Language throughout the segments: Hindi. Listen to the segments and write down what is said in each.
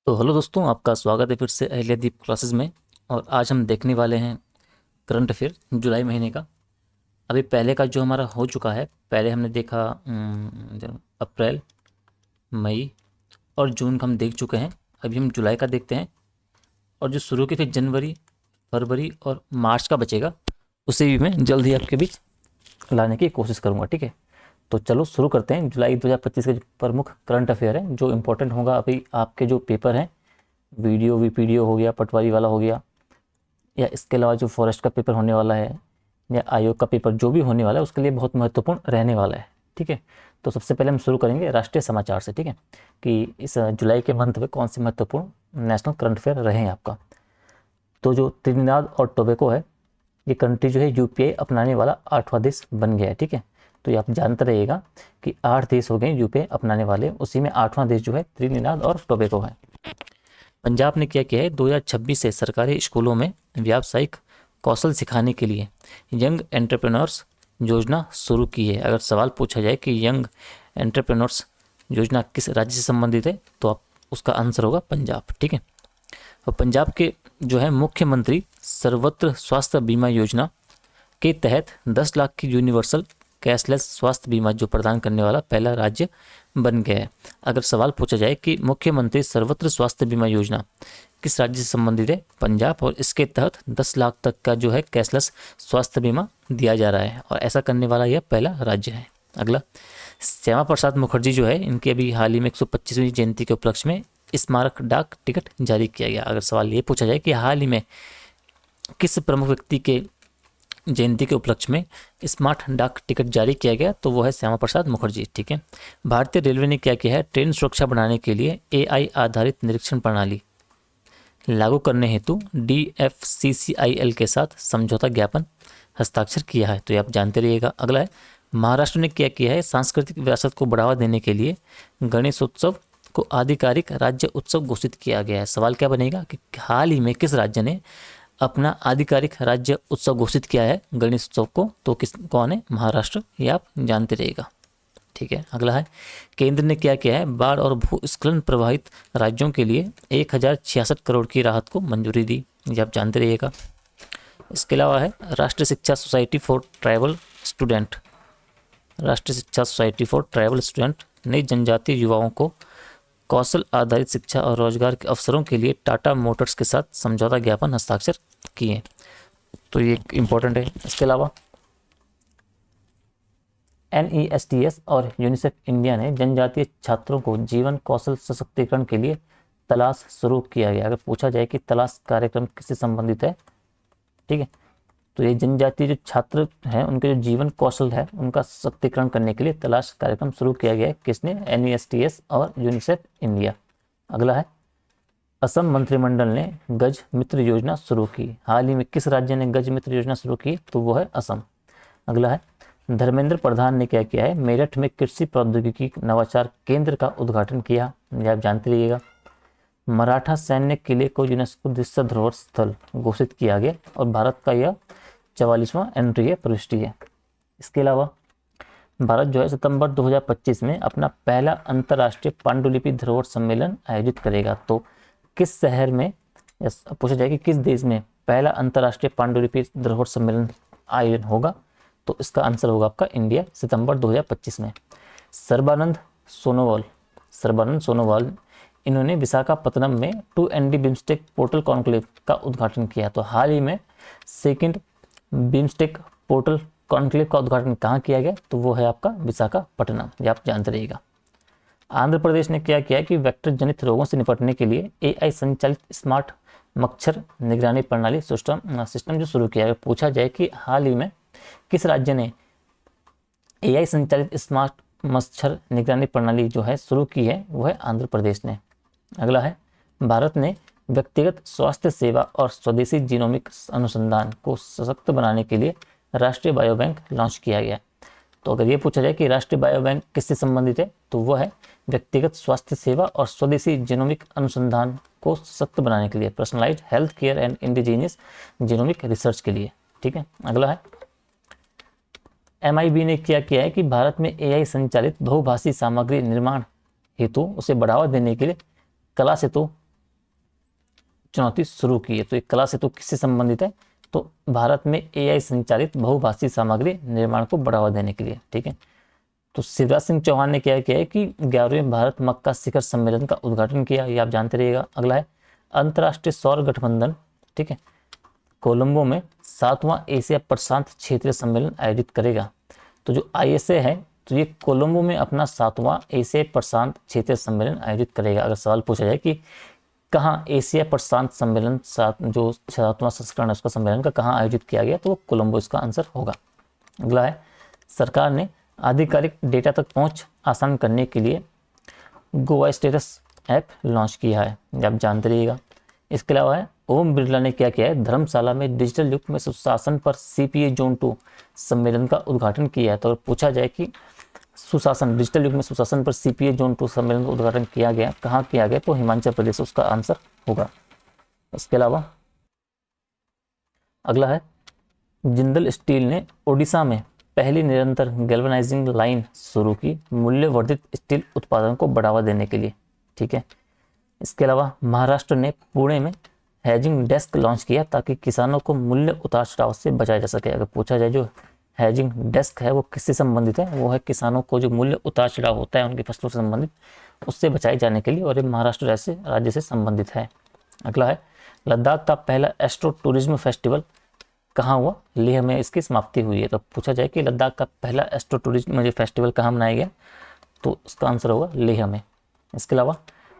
तो हेलो दोस्तों, आपका स्वागत है फिर से अहिल्यादीप क्लासेस में। और आज हम देखने वाले हैं करंट अफेयर जुलाई महीने का। अभी पहले का जो हमारा हो चुका है, पहले हमने देखा अप्रैल, मई और जून का हम देख चुके हैं। अभी हम जुलाई का देखते हैं, और जो शुरू के फिर जनवरी, फरवरी और मार्च का बचेगा, उसे भी मैं जल्द ही आपके बीच लाने की कोशिश करूँगा। ठीक है, तो चलो शुरू करते हैं। जुलाई 2025 के जो प्रमुख करंट अफेयर है, जो इम्पोर्टेंट होगा अभी आपके जो पेपर हैं, वीडियो वीपीडीओ हो गया, पटवारी वाला हो गया, या इसके अलावा जो फॉरेस्ट का पेपर होने वाला है, या आयोग का पेपर जो भी होने वाला है, उसके लिए बहुत महत्वपूर्ण रहने वाला है। ठीक है, तो सबसे पहले हम शुरू करेंगे राष्ट्रीय समाचार से। ठीक है, कि इस जुलाई के मंथ में कौन से महत्वपूर्ण नेशनल करंट अफेयर रहे हैं आपका। तो जो त्रिनिदाद और टोबैको है, ये कंट्री जो है यूपीआई अपनाने वाला 8वां देश बन गया है। ठीक है, तो ये आप जानते रहिएगा कि 8 देश हो गए यूपीआई अपनाने वाले, उसी में 8वां देश जो है त्रिनिदाद और टोबैको है। पंजाब ने क्या किया है, 2026 से सरकारी स्कूलों में व्यावसायिक कौशल सिखाने के लिए यंग एंटरप्रेन्योर्स योजना शुरू की है। अगर सवाल पूछा जाए कि यंग एंटरप्रेन्योर्स योजना किस राज्य से संबंधित है, तो आप उसका आंसर होगा पंजाब। ठीक है, और पंजाब के जो है मुख्यमंत्री सर्वत्र स्वास्थ्य बीमा योजना के तहत 10 लाख की यूनिवर्सल कैशलेस स्वास्थ्य बीमा जो प्रदान करने वाला पहला राज्य बन गया है। अगर सवाल पूछा जाए कि मुख्यमंत्री सर्वत्र स्वास्थ्य बीमा योजना किस राज्य से संबंधित है, पंजाब, और इसके तहत 10 लाख तक का जो है कैशलेस स्वास्थ्य बीमा दिया जा रहा है, और ऐसा करने वाला यह पहला राज्य है। अगला, श्यामा प्रसाद मुखर्जी जो है, इनकी अभी हाल ही में 125वीं जयंती के उपलक्ष्य में स्मारक डाक टिकट जारी किया गया। अगर सवाल ये पूछा जाए कि हाल ही में किस प्रमुख व्यक्ति के जयंती के उपलक्ष्य में स्मार्ट डाक टिकट जारी किया गया, तो वो है श्यामा प्रसाद मुखर्जी। ठीक है, भारतीय रेलवे ने क्या किया है, ट्रेन सुरक्षा बढ़ाने के लिए एआई आधारित निरीक्षण प्रणाली लागू करने हेतु DFCCIL के साथ समझौता ज्ञापन हस्ताक्षर किया है। तो ये आप जानते रहिएगा। अगला है, महाराष्ट्र ने क्या किया है, सांस्कृतिक विरासत को बढ़ावा देने के लिए गणेशोत्सव को आधिकारिक राज्य उत्सव घोषित किया गया है। सवाल क्या बनेगा कि हाल ही में किस राज्य ने अपना आधिकारिक राज्य उत्सव घोषित किया है गणेश उत्सव को, तो कौन है, महाराष्ट्र। ये आप जानते रहिएगा। ठीक है, अगला है, केंद्र ने क्या किया है, बाढ़ और भूस्खलन प्रभावित राज्यों के लिए 1066 करोड़ की राहत को मंजूरी दी। ये आप जानते रहिएगा। इसके अलावा है, राष्ट्रीय शिक्षा सोसाइटी फॉर ट्राइबल स्टूडेंट, राष्ट्रीय शिक्षा सोसाइटी फॉर ट्राइबल स्टूडेंट ने जनजातीय युवाओं को कौशल आधारित शिक्षा और रोजगार के अवसरों के लिए टाटा मोटर्स के साथ समझौता ज्ञापन हस्ताक्षर किए। तो ये इम्पोर्टेंट है। इसके अलावा NESTS और यूनिसेफ इंडिया ने जनजातीय छात्रों को जीवन कौशल सशक्तिकरण के लिए तलाश शुरू किया गया। अगर पूछा जाए कि तलाश कार्यक्रम किससे संबंधित है, ठीक है, तो ये जनजातीय जो छात्र हैं उनके जो जीवन कौशल है उनका सशक्तिकरण करने के लिए तलाश कार्यक्रम शुरू किया गया है। किसने, NESTS और यूनिसेफ इंडिया। अगला है, असम मंत्रिमंडल ने गज मित्र योजना शुरू की। हाल ही में किस राज्य ने गज मित्र योजना शुरू की, तो वो है असम। अगला है, धर्मेंद्र प्रधान ने क्या किया है, मेरठ में कृषि प्रौद्योगिकी नवाचार केंद्र का उद्घाटन किया। ये आप जानते रहिएगा। मराठा सैन्य किले को यूनेस्को विश्व धरोहर स्थल घोषित किया गया, और भारत का यह 44वां एंट्री है, प्रविष्टि है। इसके अलावा भारत जो है सितंबर 2025 में अपना पहला अंतर्राष्ट्रीय पांडुलिपि धरोहर सम्मेलन आयोजित करेगा। तो किस शहर में, पूछा जाए कि किस देश में पहला अंतर्राष्ट्रीय पांडुलिपि धरोहर सम्मेलन आयोजन होगा, तो इसका आंसर होगा आपका इंडिया, सितंबर 2025 में। सर्बानंद सोनोवाल इन्होंने विशाखापत्तनम में 2ND बिम्स्टेक पोर्टल कॉन्क्लेव का उद्घाटन किया। तो हाल ही में सेकंड बिम्स्टेक पोर्टल कॉन्क्लेव का उद्घाटन कहाँ किया गया, तो वो है आपका विशाखापट्टनम। ये आप जानते रहिएगा। आंध्र प्रदेश ने क्या किया कि वेक्टर जनित रोगों से निपटने के लिए AI संचालित स्मार्ट मच्छर निगरानी प्रणाली सिस्टम जो शुरू किया है। पूछा जाए कि हाल ही में किस राज्य ने AI संचालित स्मार्ट मच्छर निगरानी प्रणाली जो है शुरू की है, वो है आंध्र प्रदेश ने। अगला है, भारत ने व्यक्तिगत स्वास्थ्य सेवा और स्वदेशी जीनोमिक अनुसंधान को सशक्त बनाने के लिए राष्ट्रीय बायोबैंक लॉन्च किया गया। तो अगर ये पूछा जाए कि राष्ट्रीय बायोबैंक किससे संबंधित है, तो वह है व्यक्तिगत स्वास्थ्य सेवा और स्वदेशी जीनोमिक अनुसंधान को सशक्त बनाने के लिए, personalised health care and indigenous genomic research के लिए। ठीक है, अगला है, MIB ने क्या किया है कि भारत में AI संचालित बहुभाषी सामग्री निर्माण हेतु उसे बढ़ावा देने के लिए कला सेतु चुनौती शुरू की है। तो ये कला सेतु किससे संबंधित है? तो भारत में AI संचालित बहुभाषी सामग्री निर्माण को बढ़ावा देने के लिए। ठीक है, तो शिवराज सिंह चौहान ने क्या किया है कि 11वें भारत मक्का शिखर सम्मेलन का उद्घाटन किया, ये आप जानते रहिएगा। अगला है अंतर्राष्ट्रीय सौर गठबंधन, ठीक है, कोलंबो में 7वां एशिया प्रशांत क्षेत्रीय सम्मेलन आयोजित करेगा। तो जो ISA है, तो ये कोलंबो में अपना 7वां एशिया प्रशांत क्षेत्रीय सम्मेलन आयोजित करेगा। अगर सवाल पूछा जाए कि कहाँ एशिया प्रशांत सम्मेलन जो 7वां संस्करण है उसका सम्मेलन का कहाँ आयोजित किया गया, तो वो कोलंबो इसका आंसर होगा। अगला है सरकार ने आधिकारिक डेटा तक पहुंच आसान करने के लिए गोवा स्टेटस ऐप लॉन्च किया है, ये आप जानते रहिएगा। इसके अलावा है ओम बिरला ने क्या किया है, धर्मशाला में डिजिटल युग में सुशासन पर CPA Zone 2 सम्मेलन का उद्घाटन किया है। तो अगर पूछा जाए कि सुशासन, डिजिटल युग में सुशासन पर CPA Zone 2 सम्मेलन का उद्घाटन किया गया, कहाँ किया गया, तो हिमाचल प्रदेश उसका आंसर होगा। इसके अलावा अगला है जिंदल स्टील ने ओडिशा में पहली निरंतर गैल्वेनाइजिंग लाइन शुरू की, मूल्य वर्धित स्टील उत्पादन को बढ़ावा देने के लिए। ठीक है, इसके अलावा महाराष्ट्र ने पुणे में हेजिंग डेस्क लॉन्च किया ताकि किसानों को मूल्य उतार चढ़ाव से बचाया जा सके। अगर पूछा जाए जो हेजिंग डेस्क है वो किससे संबंधित है, वो है किसानों को जो मूल्य उतार चढ़ाव होता है उनकी फसलों से संबंधित, उससे बचाए जाने के लिए, और ये महाराष्ट्र राज्य से संबंधित है। अगला है लद्दाख का पहला एस्ट्रो टूरिज्म फेस्टिवल कहाँ हुआ, लेह में इसकी समाप्ति हुई है। तो पूछा जाए कि लद्दाख का पहला एस्ट्रो टूरिज्म फेस्टिवल कहाँ मनाया गया, तो इसका आंसर होगा लेह में। इसके अलावा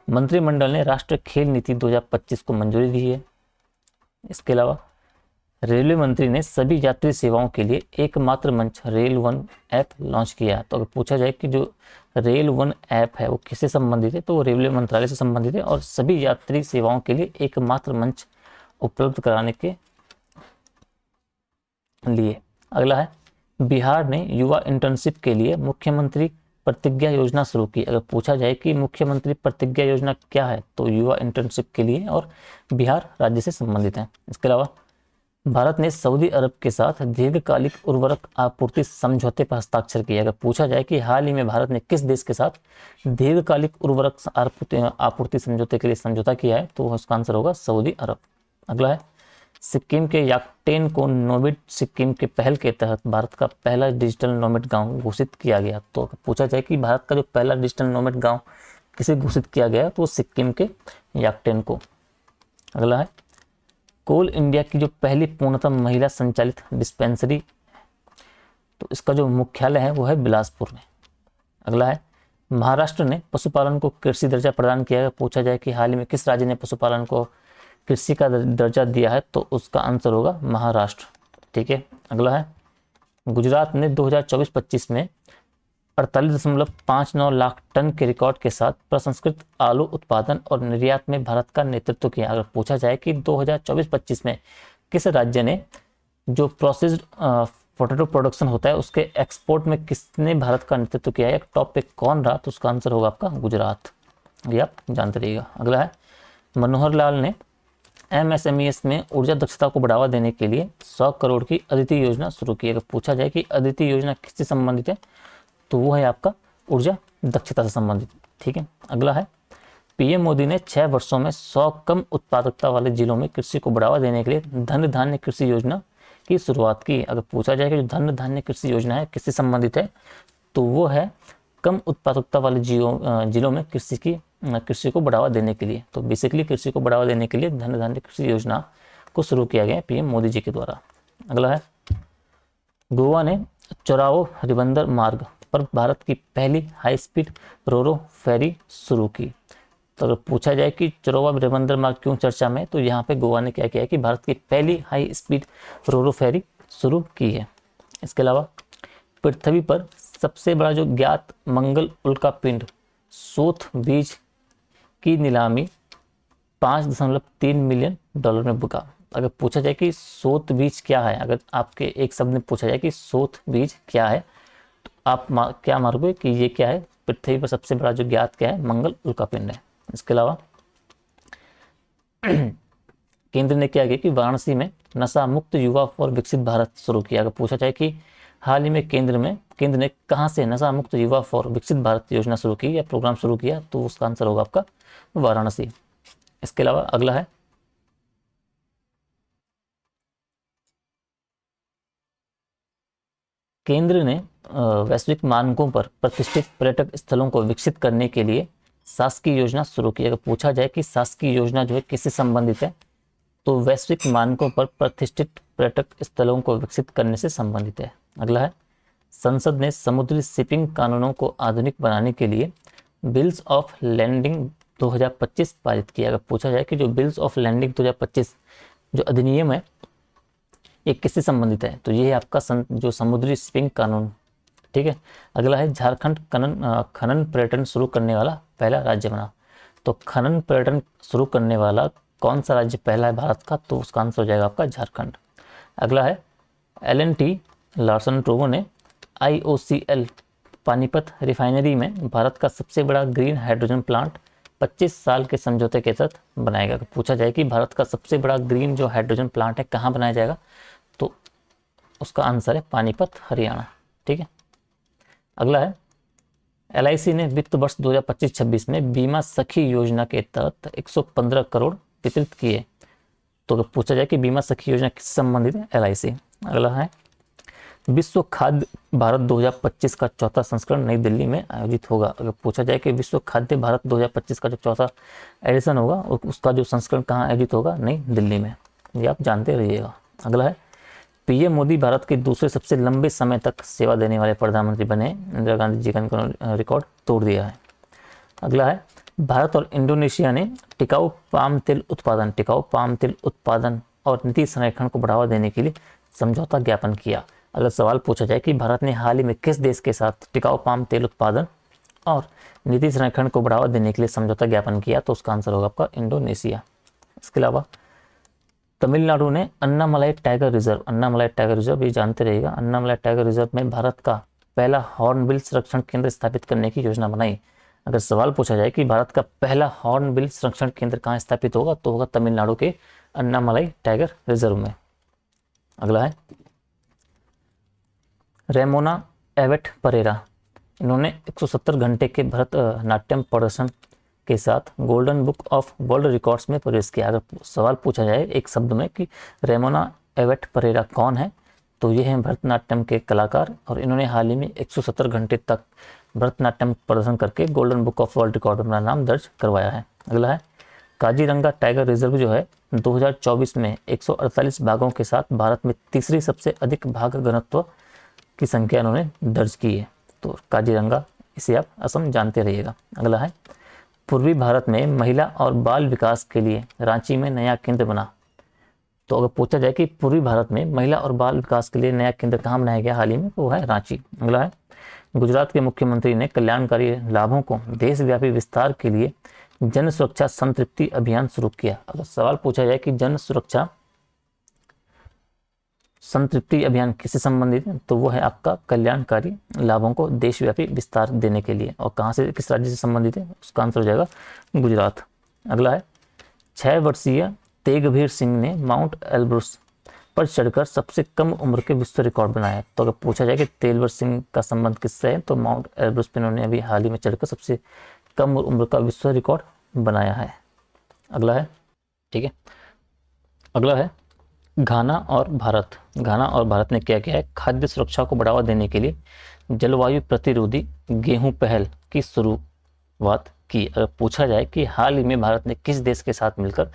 मंत्रिमंडल ने राष्ट्रीय खेल नीति 2025 को मंजूरी दी है। इसके अलावा रेलवे मंत्री ने सभी यात्री सेवाओं के लिए एकमात्र मंच रेल वन ऐप लॉन्च किया। तो अगर पूछा जाए कि जो रेल वन ऐप है वो किससे संबंधित है, तो वो रेलवे मंत्रालय से संबंधित है और सभी यात्री सेवाओं के लिए एकमात्र मंच उपलब्ध कराने के लिए। अगला है बिहार ने युवा इंटर्नशिप के लिए मुख्यमंत्री प्रतिज्ञा योजना शुरू की। अगर पूछा जाए कि मुख्यमंत्री प्रतिज्ञा योजना क्या है, तो युवा इंटर्नशिप के लिए, और बिहार राज्य से संबंधित है। इसके अलावा भारत ने सऊदी अरब के साथ दीर्घकालिक उर्वरक आपूर्ति समझौते पर हस्ताक्षर किया। अगर पूछा जाए कि हाल ही में भारत ने किस देश के साथ दीर्घकालिक उर्वरक आपूर्ति समझौते के लिए समझौता किया है, तो उसका आंसर होगा सऊदी अरब। अगला है सिक्किम के याकटेन को नोमिड सिक्किम के पहल के तहत भारत का पहला डिजिटल नोमिड गांव घोषित किया गया। तो पूछा जाए कि भारत का जो पहला डिजिटल नोमिड गांव किसे घोषित किया गया, तो सिक्किम के याकटेन को। अगला है कोल इंडिया की जो पहली पूर्णतः महिला संचालित डिस्पेंसरी, तो इसका जो मुख्यालय है वो है बिलासपुर में। अगला है महाराष्ट्र ने पशुपालन को कृषि दर्जा प्रदान किया है। पूछा जाए कि हाल ही में किस राज्य ने पशुपालन को कृषि का दर्जा दिया है, तो उसका आंसर होगा महाराष्ट्र। ठीक है, अगला है गुजरात ने 2024-25 में 48.59 लाख टन के रिकॉर्ड के साथ प्रसंस्कृत आलू उत्पादन और निर्यात में भारत का नेतृत्व किया। अगर पूछा जाए कि 2024-25 में किस राज्य ने जो प्रोसेस्ड पोटैटो प्रोडक्शन होता है उसके एक्सपोर्ट में किसने भारत का नेतृत्व किया है, टॉप पे कौन रहा, तो उसका आंसर होगा आपका गुजरात, ये आप जानते रहिएगा। अगला है मनोहर लाल ने MSMEs में ऊर्जा दक्षता को बढ़ावा देने के लिए 100 करोड़ की अदिति योजना शुरू की। अगर पूछा जाए कि अदिति योजना किससे संबंधित है, तो वो है आपका ऊर्जा दक्षता से संबंधित। ठीक है, अगला है PM मोदी ने 6 वर्षों में 100 कम उत्पादकता वाले जिलों में कृषि को बढ़ावा देने के लिए धन धान्य कृषि योजना की शुरुआत की। अगर पूछा जाए कि जो धन धान्य कृषि योजना है किससे संबंधित है, तो वो है कम उत्पादकता वाले जिलों में कृषि को बढ़ावा देने के लिए। तो बेसिकली कृषि को बढ़ावा देने के लिए धन धान्य कृषि योजना को शुरू किया गया PM मोदी जी के द्वारा। अगला है गोवा ने चोरावो रिबंदर मार्ग पर भारत की पहली हाई स्पीड रोरो फेरी शुरू की। तो अगर पूछा जाए कि चोरावा रिबंदर मार्ग क्यों चर्चा में, तो यहाँ पे गोवा ने क्या किया है कि भारत की पहली हाई स्पीड रोरो फेरी शुरू की है। इसके अलावा पृथ्वी पर सबसे बड़ा जो ज्ञात मंगल उल्का पिंड सोथ बीज की नीलामी $5.3 मिलियन में बिका। अगर पूछा जाए कि सोथ बीज क्या है, अगर आपके एक शब्द में पूछा जाए कि सोथ बीज क्या है, तो आप क्या मारोगे कि ये क्या है, पृथ्वी पर सबसे बड़ा जो ज्ञात क्या है, मंगल उल्कापिंड है। इसके अलावा केंद्र ने क्या किया कि वाराणसी में नशा मुक्त युवा फॉर विकसित भारत शुरू किया। अगर पूछा जाए कि हाल ही में केंद्र ने कहाँ से नशा मुक्त युवा फॉर विकसित भारत योजना शुरू की या प्रोग्राम शुरू किया, तो उसका आंसर होगा आपका वाराणसी। इसके अलावा अगला है केंद्र ने वैश्विक मानकों पर प्रतिष्ठित पर्यटक स्थलों को विकसित करने के लिए शासकीय योजना शुरू की। अगर पूछा जाए कि शासकीय योजना जो है किससे संबंधित है, तो वैश्विक मानकों पर प्रतिष्ठित पर्यटक स्थलों को विकसित करने से संबंधित है। अगला है, संसद ने समुद्री शिपिंग कानूनों को आधुनिक बनाने के लिए बिल्स ऑफ लैंडिंग 2025 पारित किया। अगर पूछा जाए कि जो बिल्स ऑफ लैंडिंग 2025 जो अधिनियम है ये किससे संबंधित है, तो ये है आपका जो समुद्री शिपिंग कानून। ठीक है। अगला है, झारखंड खनन पर्यटन शुरू करने वाला पहला राज्य बना। तो खनन पर्यटन शुरू करने वाला कौन सा राज्य पहला है भारत का, तो उसका आंसर हो जाएगा आपका झारखंड। अगला है, L&T लार्सन टोब्रो ने IOCL पानीपत रिफाइनरी में भारत का सबसे बड़ा ग्रीन हाइड्रोजन प्लांट 25 साल के समझौते के तहत बनाएगा। पूछा जाए कि भारत का सबसे बड़ा ग्रीन जो हाइड्रोजन प्लांट है कहाँ बनाया जाएगा, तो उसका आंसर है पानीपत हरियाणा। ठीक है। अगला है, LIC ने वित्त वर्ष 2025-26 में बीमा सखी योजना के तहत 115 करोड़ वितरित किए। तो अगर पूछा जाए कि बीमा सखी योजना किससे संबंधित है, LIC। अगला है, विश्व खाद्य भारत 2025 का चौथा संस्करण नई दिल्ली में आयोजित होगा। अगर पूछा जाए कि विश्व खाद्य भारत 2025 का जो चौथा एडिशन होगा उसका जो संस्करण कहाँ आयोजित होगा, नई दिल्ली में। ये आप जानते रहिएगा। अगला है, PM मोदी भारत के दूसरे सबसे लंबे समय तक सेवा देने वाले प्रधानमंत्री बने। इंदिरा गांधी जी का रिकॉर्ड तोड़ दिया है। अगला है, भारत और इंडोनेशिया ने टिकाऊ पाम तेल उत्पादन और नीति संरक्षण को बढ़ावा देने के लिए समझौता ज्ञापन किया। अगर सवाल पूछा जाए कि भारत ने हाल ही में किस देश के साथ टिकाऊ पाम तेल उत्पादन और नीति संरक्षण को बढ़ावा देने के लिए समझौता ज्ञापन किया, तो उसका आंसर होगा आपका इंडोनेशिया। इसके अलावा तमिलनाडु ने अन्नामलाई टाइगर रिजर्व ये जानते रहिएगा, अन्नामलाई टाइगर रिजर्व में भारत का पहला हॉर्नबिल संरक्षण केंद्र स्थापित करने की योजना बनाई। अगर सवाल पूछा जाए कि भारत का पहला हॉर्नबिल संरक्षण केंद्र कहाँ स्थापित होगा, तो होगा तमिलनाडु के अन्नामलाई टाइगर रिजर्व में। अगला है, रेमोना एवेट परेरा, इन्होंने 170 घंटे के भरतनाट्यम प्रदर्शन के साथ golden book of world records में प्रवेश किया। अगर सवाल पूछा जाए एक शब्द में कि रेमोना एवेट परेरा कौन है, तो ये हैं भरतनाट्यम के कलाकार, और इन्होंने हाल ही में 170 घंटे तक भरतनाट्यम प्रदर्शन करके golden book of world record में अपना नाम दर्ज करवाया है। अगला है, काजीरंगा टाइगर रिजर्व जो है 2024 में 148 बाघों के साथ भारत में तीसरी सबसे अधिक बाघ घनत्व की संख्या इन्होंने दर्ज की है। तो काजीरंगा, इसे आप असम जानते रहिएगा। अगला है, पूर्वी भारत में महिला और बाल विकास के लिए रांची में नया केंद्र बना। तो अगर पूछा जाए कि पूर्वी भारत में महिला और बाल विकास के लिए नया केंद्र कहाँ बनाया गया हाल ही में, तो वो है रांची। अगला है, गुजरात के मुख्यमंत्री ने कल्याणकारी लाभों को देशव्यापी विस्तार के लिए जन सुरक्षा संतृप्ति अभियान शुरू किया। अगर सवाल पूछा जाए कि जन सुरक्षा संतृप्ति अभियान किससे संबंधित है, तो वो है आपका कल्याणकारी लाभों को देशव्यापी विस्तार देने के लिए, और कहाँ से, किस राज्य से संबंधित है, उसका आंसर हो जाएगा गुजरात। अगला है, 6 वर्षीय तेगवीर सिंह ने माउंट एल्ब्रुस पर चढ़कर सबसे कम उम्र के विश्व रिकॉर्ड बनाया। तो अगर पूछा जाए कि तेगवीर सिंह का संबंध किससे है, तो माउंट एल्ब्रुस पर इन्होंने अभी हाल ही में चढ़कर सबसे कम उम्र का विश्व रिकॉर्ड बनाया है। अगला है, ठीक है, अगला है, घाना और भारत ने क्या किया है, खाद्य सुरक्षा को बढ़ावा देने के लिए जलवायु प्रतिरोधी गेहूं पहल की शुरुआत की। अगर पूछा जाए कि हाल ही में भारत ने किस देश के साथ मिलकर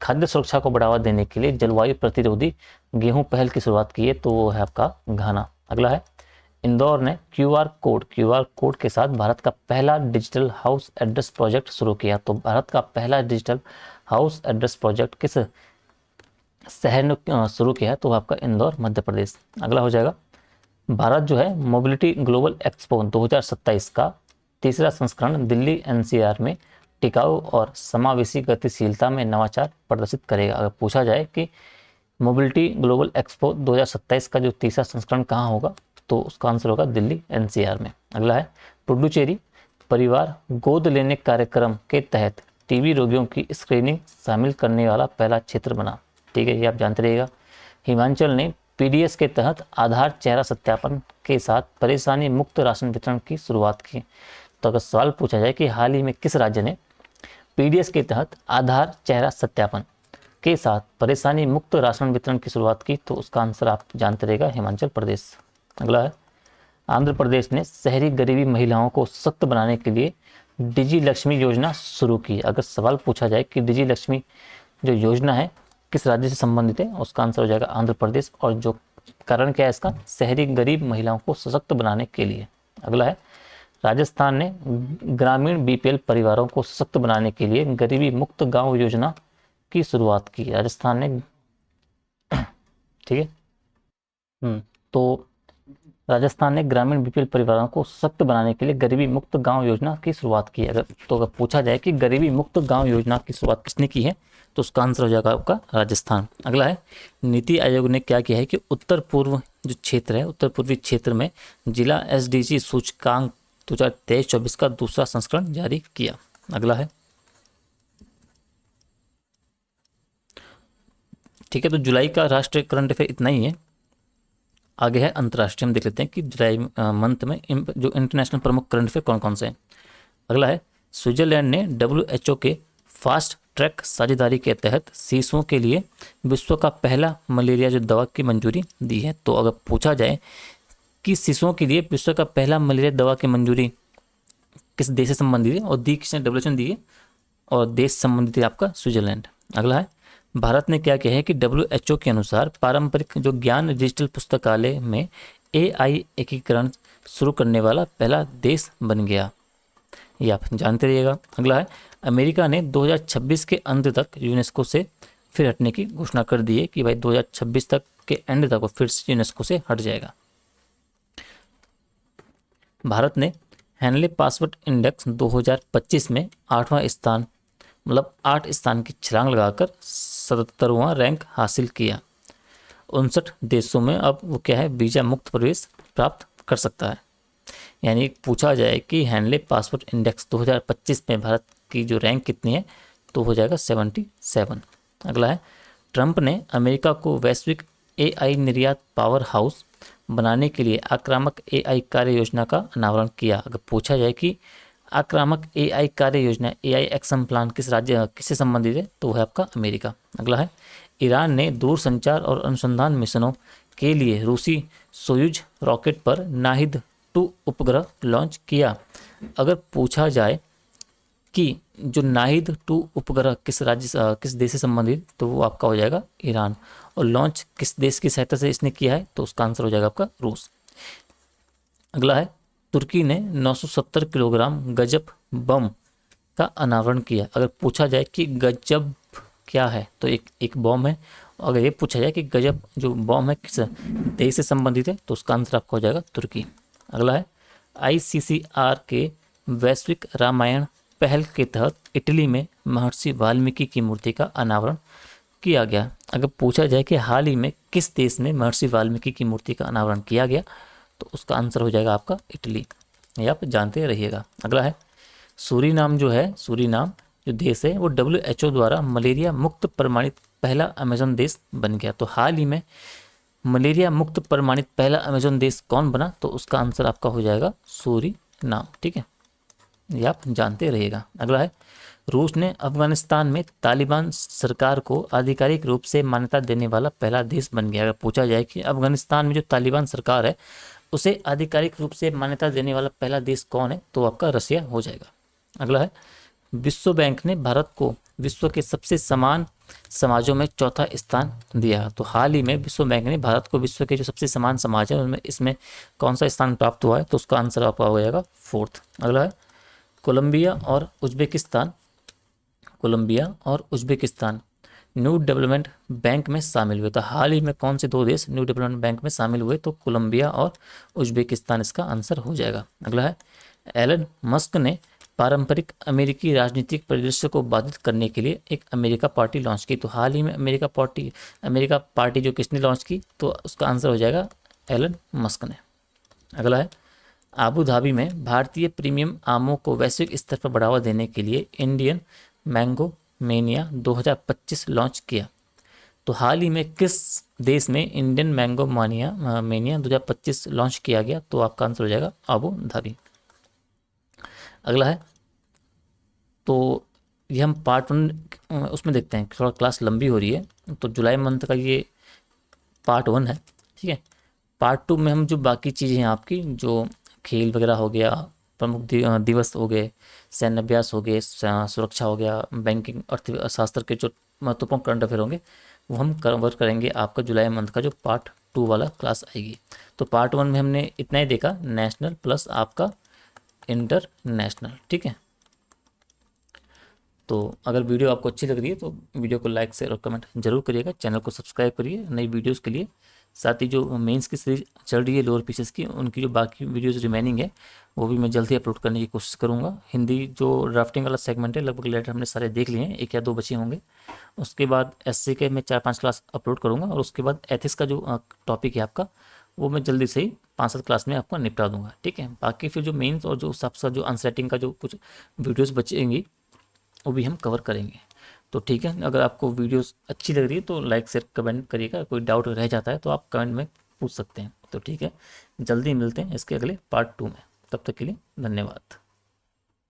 खाद्य सुरक्षा को बढ़ावा देने के लिए जलवायु प्रतिरोधी गेहूं पहल की शुरुआत की है, तो वो है आपका घाना। अगला है, इंदौर ने QR कोड के साथ भारत का पहला डिजिटल हाउस एड्रेस प्रोजेक्ट शुरू किया। तो भारत का पहला डिजिटल हाउस एड्रेस प्रोजेक्ट किस शहर ने शुरू किया है, तो आपका इंदौर मध्य प्रदेश। अगला हो जाएगा, भारत जो है मोबिलिटी ग्लोबल एक्सपो 2027 का तीसरा संस्करण दिल्ली NCR में टिकाऊ और समावेशी गतिशीलता में नवाचार प्रदर्शित करेगा। अगर पूछा जाए कि मोबिलिटी ग्लोबल एक्सपो 2027 का जो तीसरा संस्करण कहाँ होगा, तो उसका आंसर होगा दिल्ली NCR में। अगला है, पुडुचेरी परिवार गोद लेने कार्यक्रम के तहत TB रोगियों की स्क्रीनिंग शामिल करने वाला पहला क्षेत्र बना। ठीक है, ये आप जानते रहिएगा। हिमाचल ने PDS के तहत आधार चेहरा सत्यापन के साथ परेशानी मुक्त राशन वितरण की शुरुआत की। तो अगर सवाल पूछा जाए कि हाल ही में किस राज्य ने PDS के तहत आधार चेहरा सत्यापन के साथ परेशानी मुक्त राशन वितरण की शुरुआत की, तो उसका आंसर आप जानते रहिएगा हिमाचल प्रदेश। अगला है, आंध्र प्रदेश ने शहरी गरीबी महिलाओं को सशक्त बनाने के लिए डिजी लक्ष्मी योजना शुरू की। अगर सवाल पूछा जाए कि डिजी लक्ष्मी जो योजना है किस राज्य से संबंधित है, उसका आंसर हो जाएगा आंध्र प्रदेश। और जो कारण क्या है इसका, शहरी गरीब महिलाओं को सशक्त बनाने के लिए। अगला है, राजस्थान ने ग्रामीण बीपीएल परिवारों को सशक्त बनाने के लिए गरीबी मुक्त गांव योजना की शुरुआत की। राजस्थान ने, ठीक है, तो राजस्थान ने ग्रामीण बीपीएल परिवारों को सशक्त बनाने के लिए गरीबी मुक्त गांव योजना की शुरुआत की। अगर पूछा जाए कि गरीबी मुक्त गांव योजना की शुरुआत किसने की है, तो उसका आंसर हो जाएगा आपका राजस्थान। अगला है, नीति आयोग ने क्या किया है कि उत्तर पूर्व जो क्षेत्र है, उत्तर पूर्वी क्षेत्र में जिला एसडीजी सूचकांक 2023-24 का दूसरा संस्करण जारी किया। अगला है, ठीक है, तो जुलाई का राष्ट्रीय करंट अफेयर इतना ही है। आगे है अंतर्राष्ट्रीय, हम देख लेते हैं कि जुलाई मंथ में जो इंटरनेशनल प्रमुख करंट अफेयर कौन कौन से हैं। अगला है, स्विट्जरलैंड ने WHO के फास्ट ट्रैक साझेदारी के तहत शिशुओं के लिए विश्व का पहला मलेरिया जो दवा की मंजूरी दी है। तो अगर पूछा जाए कि शिशुओं के लिए विश्व का पहला मलेरिया दवा की मंजूरी किस देश से संबंधित है और दी किसने, WHO ने दी है, और देश संबंधित है आपका स्विट्जरलैंड। अगला है, भारत ने क्या किया है कि WHO के अनुसार पारंपरिक जो ज्ञान डिजिटल पुस्तकालय में AI एकीकरण शुरू करने वाला पहला देश बन गया। ये आप जानते रहिएगा। अगला है, अमेरिका ने 2026 के अंत तक यूनेस्को से फिर हटने की घोषणा कर दी है कि भाई 2026 तक के एंड तक वो फिर से यूनेस्को से हट जाएगा। भारत ने हेनले पासवर्ड इंडेक्स 2025 में 8वां स्थान, मतलब 8 स्थान की छलांग लगाकर 77वां रैंक हासिल किया। 59 देशों में अब वो क्या है, वीजा मुक्त प्रवेश प्राप्त कर सकता है। यानी पूछा जाए कि हेनले पासवर्ड इंडेक्स 2025 में भारत की जो रैंक कितनी है, तो हो जाएगा 77। अगला है, ट्रंप ने अमेरिका को वैश्विक AI निर्यात पावर हाउस बनाने के लिए आक्रामक AI कार्य योजना का अनावरण किया। अगर पूछा जाए कि आक्रामक AI कार्य योजना AI एक्शन प्लान किस राज्य किससे संबंधित है, तो है आपका अमेरिका। अगला है, ईरान ने दूरसंचार और अनुसंधान मिशनों के लिए रूसी सोयूज रॉकेट पर नाहिद 2 उपग्रह लॉन्च किया। अगर पूछा जाए कि जो नाहिद 2 उपग्रह किस देश से संबंधित, तो वो आपका हो जाएगा ईरान। और लॉन्च किस देश की सहायता से इसने किया है, तो उसका आंसर हो जाएगा आपका रूस। अगला है, तुर्की ने 970 किलोग्राम गजब बम का अनावरण किया। अगर पूछा जाए कि गजब क्या है, तो एक बम है। अगर ये पूछा जाए कि गजब जो बम है किस देश से संबंधित है, तो उसका आंसर आपका हो जाएगा तुर्की। अगला है, ICCR के वैश्विक रामायण पहल के तहत इटली में महर्षि वाल्मीकि की मूर्ति का अनावरण किया गया। अगर पूछा जाए कि हाल ही में किस देश में महर्षि वाल्मीकि की मूर्ति का अनावरण किया गया, तो उसका आंसर हो जाएगा आपका इटली। ये आप जानते रहिएगा। अगला है, सूरीनाम जो है, सूरीनाम जो देश है वो WHO द्वारा मलेरिया मुक्त प्रमाणित पहला अमेजन देश बन गया। तो हाल ही में मलेरिया मुक्त प्रमाणित पहला अमेजन देश कौन बना, तो उसका आंसर आपका हो जाएगा सूरीनाम। ठीक है, ये आप जानते रहिएगा। अगला है, रूस ने अफगानिस्तान में तालिबान सरकार को आधिकारिक रूप से मान्यता देने वाला पहला देश बन गया। अगर पूछा जाए कि अफगानिस्तान में जो तालिबान सरकार है उसे आधिकारिक रूप से मान्यता देने वाला पहला देश कौन है, तो आपका रसिया हो जाएगा। अगला है, विश्व बैंक ने भारत को विश्व के सबसे समान समाजों में चौथा स्थान दिया। तो हाल ही में विश्व बैंक ने भारत को विश्व के जो सबसे समान समाज है उनमें इसमें कौन सा स्थान प्राप्त हुआ है, तो उसका आंसर आपका हो जाएगा 4th। अगला है, कोलंबिया और उज्बेकिस्तान न्यू डेवलपमेंट बैंक में शामिल हुए। तो हाल ही में कौन से 2 देश न्यू डेवलपमेंट बैंक में शामिल हुए, तो कोलंबिया और उज्बेकिस्तान इसका आंसर हो जाएगा। अगला है, एलन मस्क ने पारंपरिक अमेरिकी राजनीतिक परिदृश्य को बाधित करने के लिए एक अमेरिका पार्टी लॉन्च की। तो हाल ही में अमेरिका पार्टी जो किसने लॉन्च की, तो उसका आंसर हो जाएगा एलन मस्क ने। अगला है, आबू धाबी में भारतीय प्रीमियम आमों को वैश्विक स्तर पर बढ़ावा देने के लिए इंडियन मैंगो मेनिया 2025 लॉन्च किया। तो हाल ही में किस देश में इंडियन मैंगो मेनिया 2025 लॉन्च किया गया, तो आपका आंसर हो जाएगा आबू धाबी। अगला है, तो ये हम पार्ट 1 उसमें देखते हैं, थोड़ा क्लास लंबी हो रही है, तो जुलाई मंथ का ये पार्ट 1 है। ठीक है, पार्ट टू में हम जो बाकी चीज़ें हैं आपकी, जो खेल वगैरह हो गया, प्रमुख दिवस हो गए, सैन्य अभ्यास हो गए, सुरक्षा हो गया, बैंकिंग, अर्थशास्त्र के जो महत्वपूर्ण करंट अफेयर होंगे वो हम कवर करेंगे आपका जुलाई मंथ का जो पार्ट टू वाला क्लास आएगी। तो पार्ट वन में हमने इतना ही देखा, नेशनल प्लस आपका इंटरनेशनल, ठीक है। तो अगर वीडियो आपको अच्छी लग रही है तो वीडियो को लाइक शेयर और कमेंट जरूर करिएगा, चैनल को सब्सक्राइब करिए नई वीडियोस के लिए। साथ ही जो मेंस की सीरीज चल रही है लोअर पीसेस की, उनकी जो बाकी वीडियोस रिमेनिंग है वो भी मैं जल्दी अपलोड करने की कोशिश करूँगा। हिंदी जो ड्राफ्टिंग वाला सेगमेंट है लगभग लेटर हमने सारे देख लिए हैं, एक या दो बचे होंगे। उसके बाद एससी के मैं 4-5 क्लास अपलोड करूँगा, और उसके बाद एथिक्स का जो टॉपिक है आपका वो मैं जल्दी से ही 5-7 क्लास में आपको निपटा दूंगा, ठीक है। बाकी फिर जो मेंस और जो सबसे जो अनसेटिंग का जो कुछ वीडियोस बचेंगी वो भी हम कवर करेंगे। तो ठीक है, अगर आपको वीडियोस अच्छी लग रही है तो लाइक शेयर कमेंट करिएगा, कोई डाउट रह जाता है तो आप कमेंट में पूछ सकते हैं। तो ठीक है, जल्दी मिलते हैं इसके अगले पार्ट टू में, तब तक के लिए धन्यवाद।